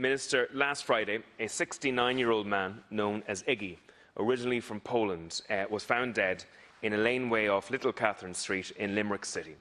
Minister, last Friday, a 69-year-old man known as Iggy, originally from Poland, was found dead in a laneway off Little Catherine Street in Limerick City.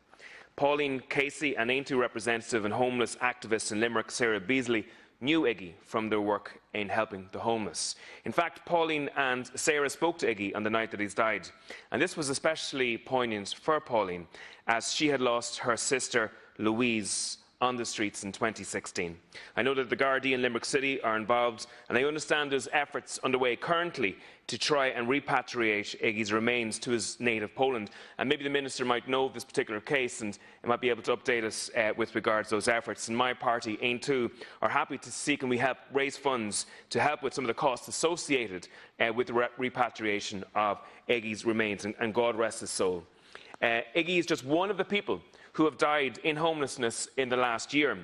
Pauline Casey, an Aintu representative and homeless activist in Limerick, Sarah Beasley, knew Iggy from their work in helping the homeless. In fact, Pauline and Sarah spoke to Iggy on the night that he's died. And this was especially poignant for Pauline, as she had lost her sister, Louise, on the streets in 2016. I know that the Gardaí in Limerick City are involved, and I understand there's efforts underway currently to try and repatriate Iggy's remains to his native Poland. And maybe the Minister might know of this particular case and might be able to update us with regards to those efforts. And my party, Aintu, are happy to seek and we help raise funds to help with some of the costs associated with the repatriation of Iggy's remains, and God rest his soul. Iggy is just one of the people who have died in homelessness in the last year.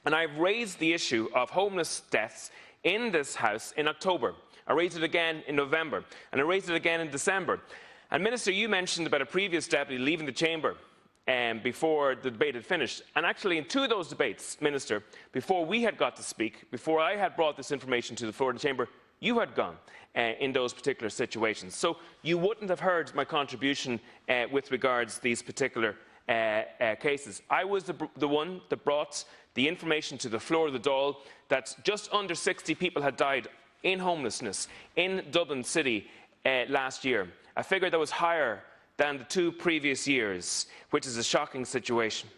And I've raised the issue of homeless deaths in this House in October. I raised it again in November, and I raised it again in December. And Minister, you mentioned about a previous deputy leaving the chamber before the debate had finished. And actually, in two of those debates, Minister, before we had got to speak, before I had brought this information to the floor of the chamber, you had gone in those particular situations. So you wouldn't have heard my contribution with regards to these particular cases. I was the one that brought the information to the floor of the Dáil that just under 60 people had died in homelessness in Dublin City last year, a figure that was higher than the two previous years, which is a shocking situation.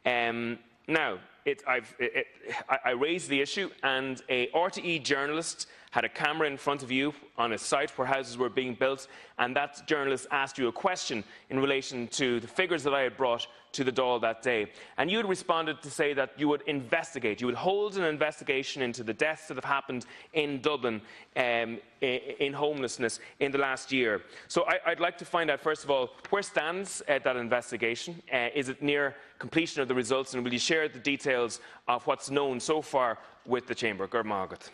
Now, I raised the issue, and a RTE journalist had a camera in front of you on a site where houses were being built, and that journalist asked you a question in relation to the figures that I had brought to the Dáil that day. And you had responded to say that you would investigate, you would hold an investigation into the deaths that have happened in Dublin in homelessness in the last year. So I'd like to find out, first of all, where stands that investigation? Is it near completion of the results, and will you share the details of what's known so far with the Chamber? Gur Mágat.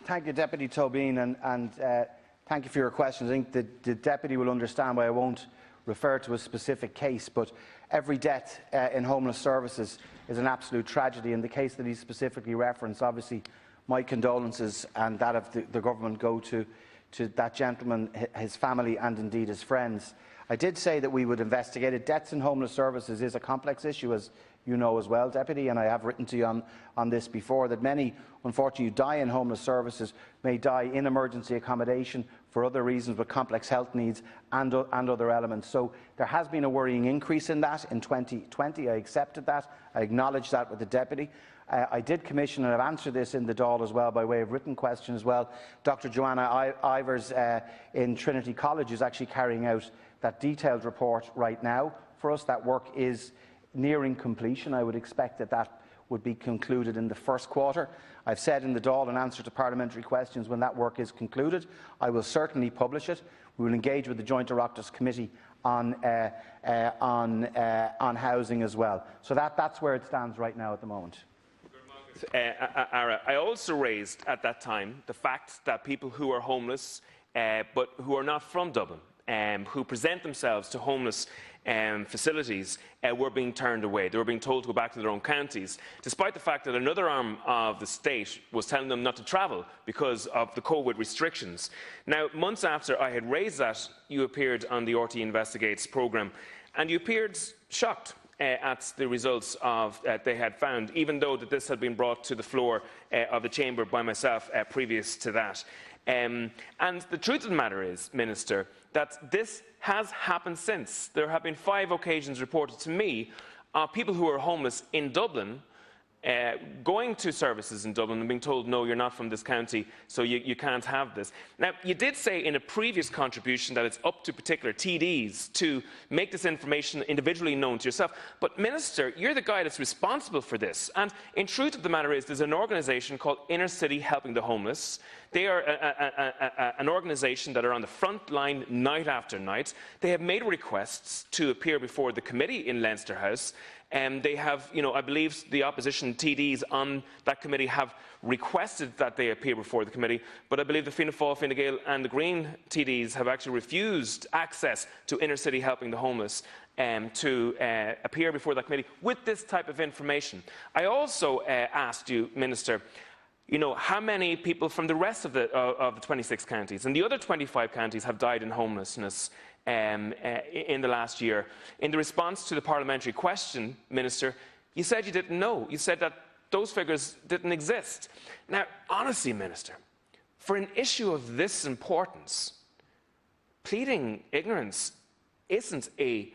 Thank you, Deputy Tóibín, and thank you for your questions. I think the Deputy will understand why I won't refer to a specific case, but every death in homeless services is an absolute tragedy. In the case that he specifically referenced, obviously my condolences and that of the government go to that gentleman, his family, and indeed his friends. I did say that we would investigate it. Deaths in homeless services is a complex issue, as you know as well, Deputy, and I have written to you on this before, that many, unfortunately, who die in homeless services may die in emergency accommodation for other reasons, with complex health needs and other elements. So there has been a worrying increase in that in 2020. I accepted that. I acknowledged that with the Deputy. I did commission, and I've answered this in the Dáil as well by way of written question as well. Dr. Joanna Ivers in Trinity College is actually carrying out that detailed report right now. For us, that work is nearing completion. I would expect that would be concluded in the first quarter. I've said in the Dáil, in answer to parliamentary questions, when that work is concluded, I will certainly publish it. We will engage with the Joint Oireachtas Committee on housing as well. So that's where it stands right now at the moment. I also raised at that time the fact that people who are homeless but who are not from Dublin, who present themselves to homeless facilities, were being turned away. They were being told to go back to their own counties, despite the fact that another arm of the state was telling them not to travel because of the COVID restrictions. Now, months after I had raised that, you appeared on the RTE Investigates programme, and you appeared shocked at the results of they had found, even though that this had been brought to the floor of the Chamber by myself previous to that. And the truth of the matter is, Minister, that this has happened since. There have been 5 occasions reported to me of people who are homeless in Dublin going to services in Dublin and being told, no, you're not from this county, so you can't have this. Now, you did say in a previous contribution that it's up to particular TDs to make this information individually known to yourself. But, Minister, you're the guy that's responsible for this. And in truth of the matter is, there's an organisation called Inner City Helping the Homeless. They are an organisation that are on the front line night after night. They have made requests to appear before the committee in Leinster House. They have, I believe the opposition TDs on that committee have requested that they appear before the committee, but I believe the Fianna Fáil, Fine Gael and the Green TDs have actually refused access to Inner City Helping the Homeless. to appear before that committee with this type of information. I also asked you, Minister, how many people from the rest of the 26 counties and the other 25 counties have died in homelessness in the last year. In the response to the parliamentary question, Minister, you said you didn't know. You said that those figures didn't exist. Now, honestly, Minister, for an issue of this importance, pleading ignorance isn't a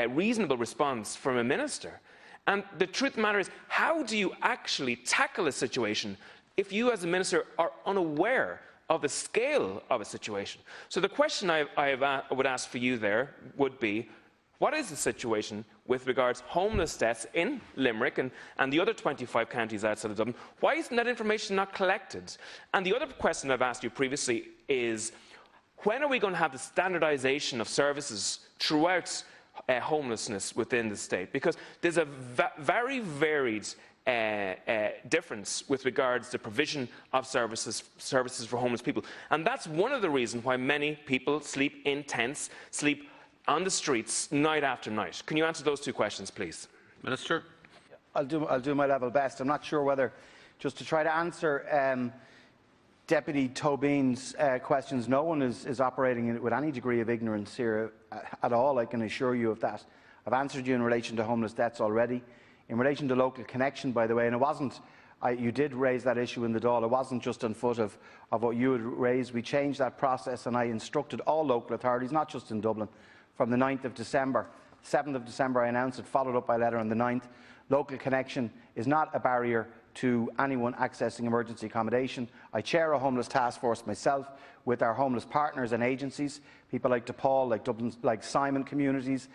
reasonable response from a minister. And the truth of the matter is, how do you actually tackle a situation if you as a minister are unaware of the scale of a situation? So the question I would ask for you there would be, what is the situation with regards to homeless deaths in Limerick and the other 25 counties outside of Dublin? Why isn't that information not collected? And the other question I've asked you previously is, when are we going to have the standardisation of services throughout homelessness within the state? Because there's a very varied difference with regards to provision of services for homeless people. And that's one of the reasons why many people sleep in tents, sleep on the streets night after night. Can you answer those two questions, please? Minister. I'll do my level best. I'm not sure whether, just to try to answer Deputy Tóibín's questions, no one is operating with any degree of ignorance here at all, I can assure you of that. I've answered you in relation to homeless deaths already. In relation to local connection, by the way, and it wasn't, you did raise that issue in the Dáil, it wasn't just on foot of what you had raised. We changed that process and I instructed all local authorities, not just in Dublin, from the 9th of December. 7th of December I announced it, followed up by letter on the 9th. Local connection is not a barrier to anyone accessing emergency accommodation. I chair a homeless task force myself with our homeless partners and agencies, people like DePaul, like Dublin, like Simon Communities,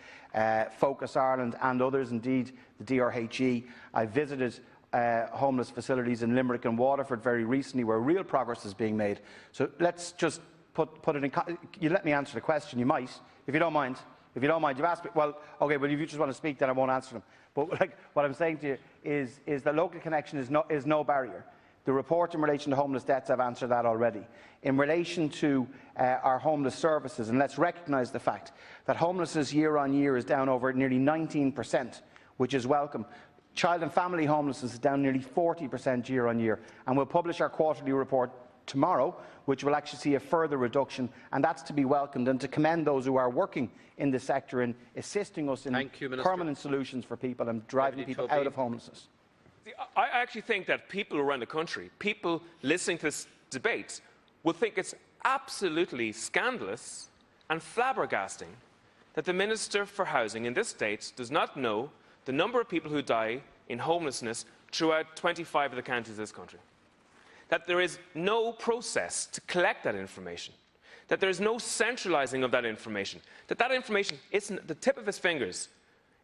Focus Ireland and others, indeed the DRHE. I visited homeless facilities in Limerick and Waterford very recently where real progress is being made. So let's just put it in. You let me answer the question, you might, if you don't mind. If you don't mind, you've asked me. Well, okay, well if you just want to speak, then I won't answer them. But what I'm saying to you is that local connection is no barrier. The report in relation to homeless deaths, I've answered that already. In relation to our homeless services, and let's recognise the fact that homelessness year on year is down over nearly 19%, which is welcome. Child and family homelessness is down nearly 40% year on year, and we'll publish our quarterly report tomorrow, which will actually see a further reduction, and that's to be welcomed, and to commend those who are working in the sector in assisting us in permanent solutions for people and driving people out of homelessness. I actually think that people around the country, people listening to this debate, will think it's absolutely scandalous and flabbergasting that the Minister for Housing in this state does not know the number of people who die in homelessness throughout 25 of the counties of this country. That there is no process to collect that information, that there is no centralising of that information, that that information isn't at the tip of his fingers.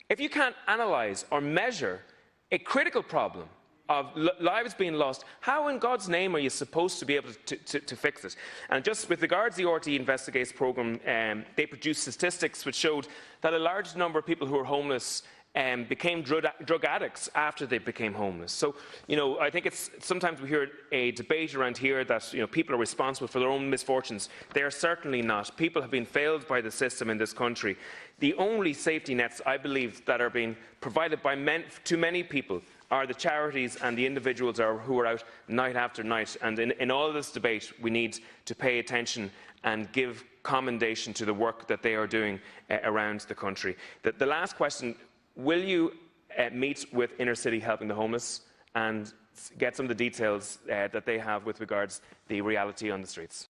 If you can't analyse or measure a critical problem of lives being lost, how in God's name are you supposed to be able to fix it? And just with regards to the RTE Investigates programme, they produced statistics which showed that a large number of people who are homeless became drug addicts after they became homeless. So, I think sometimes we hear a debate around here that, people are responsible for their own misfortunes. They are certainly not. People have been failed by the system in this country. The only safety nets, I believe, that are being provided by to many people are the charities and the individuals who are out night after night. And in all of this debate, we need to pay attention and give commendation to the work that they are doing around the country. The last question: will you meet with Inner City Helping the Homeless and get some of the details that they have with regards to the reality on the streets?